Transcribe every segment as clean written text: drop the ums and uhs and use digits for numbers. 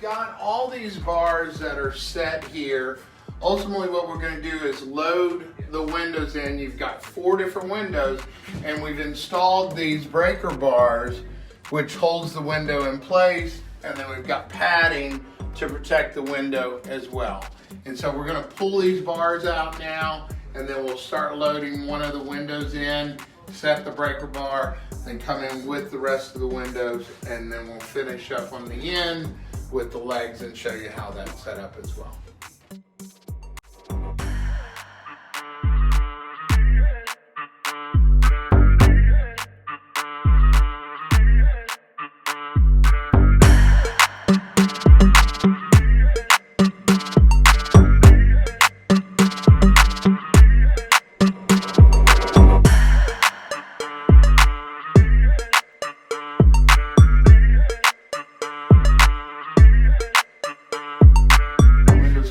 Got all these bars that are set here. Ultimately what we're going to do is load the windows in. You've got 4 different windows, and we've installed these breaker bars which holds the window in place, and then we've got padding to protect the window as well. And so we're going to pull these bars out now, and then we'll start loading one of the windows in, set the breaker bar, then come in with the rest of the windows, and then we'll finish up on the end with the legs and show you how that's set up as well.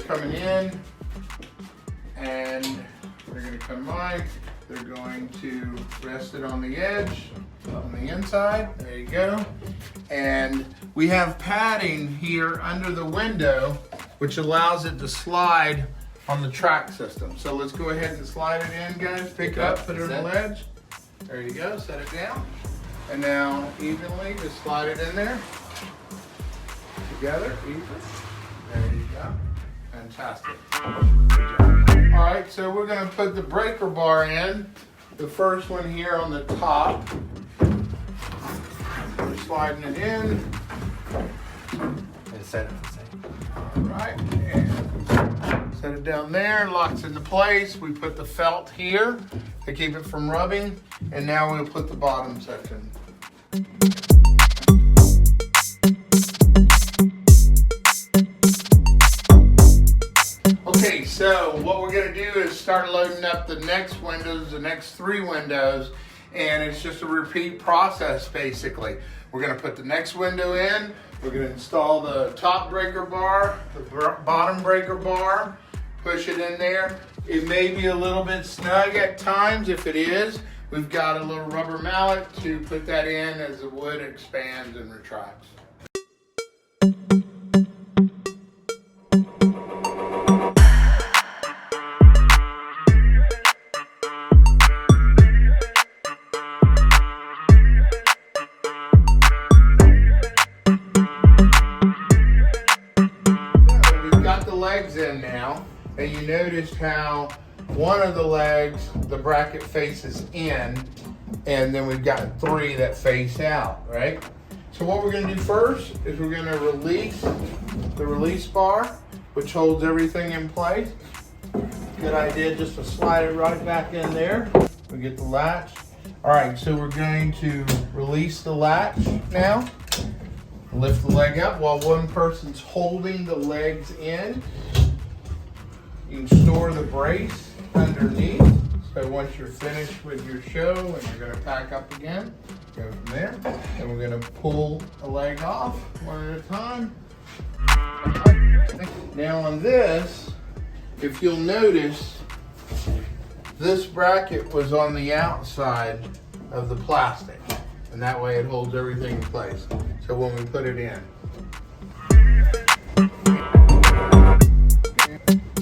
Coming in, and they're going to come by. They're going to rest it on the edge, on the inside. There you go. And we have padding here under the window, which allows it to slide on the track system. So let's go ahead and slide it in, guys. Pick it up, put it on the ledge. There you go. Set it down. And now evenly, just slide it in there. Together, even. There you go. Fantastic. All right, so we're going to put the breaker bar in. The first one here on the top. We're sliding it in. And set it the same. All right, and set it down there. Locks into place. We put the felt here to keep it from rubbing, and now we'll put the bottom section. Okay, so what we're going to do is start loading up the next windows, the next 3 windows, and it's just a repeat process basically. We're going to put the next window in, we're going to install the top breaker bar, the bottom breaker bar, push it in there. It may be a little bit snug at times. If it is, we've got a little rubber mallet to put that in as the wood expands and retracts. Legs in now, and you noticed how one of the legs, the bracket faces in, and then we've got 3 that face out, right? So what we're going to do first is we're going to release the release bar, which holds everything in place. Good idea just to slide it right back in there. We get the latch. All right, so we're going to release the latch now. Lift the leg up while one person's holding the legs in. You can store the brace underneath. So once you're finished with your show and you're going to pack up again, go from there. And we're going to pull a leg off one at a time. Now on this, if you'll notice, this bracket was on the outside of the plastic. And that way it holds everything in place. So when we put it in.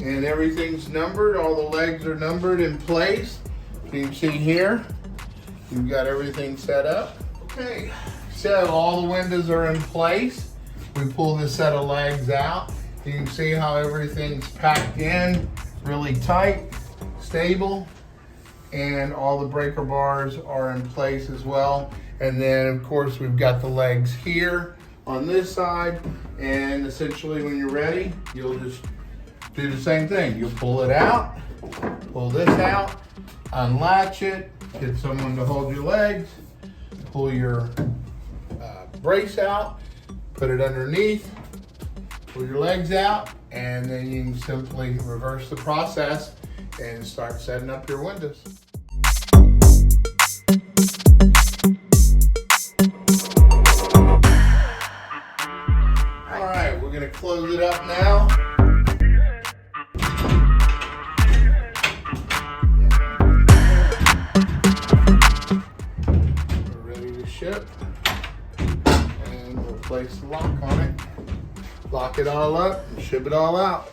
And everything's numbered, all the legs are numbered in place. You can see here, you've got everything set up. Okay, so all the windows are in place. We pull this set of legs out. You can see how everything's packed in, really tight, stable, and all the breaker bars are in place as well. And then of course we've got the legs here on this side, and essentially when you're ready, you'll just do the same thing. You'll pull it out, pull this out, unlatch it, get someone to hold your legs, pull your brace out, put it underneath, pull your legs out, and then you can simply reverse the process and start setting up your windows. All right, we're going to close it up now. clip. And we'll place the lock on it. Lock it all up and ship it all out.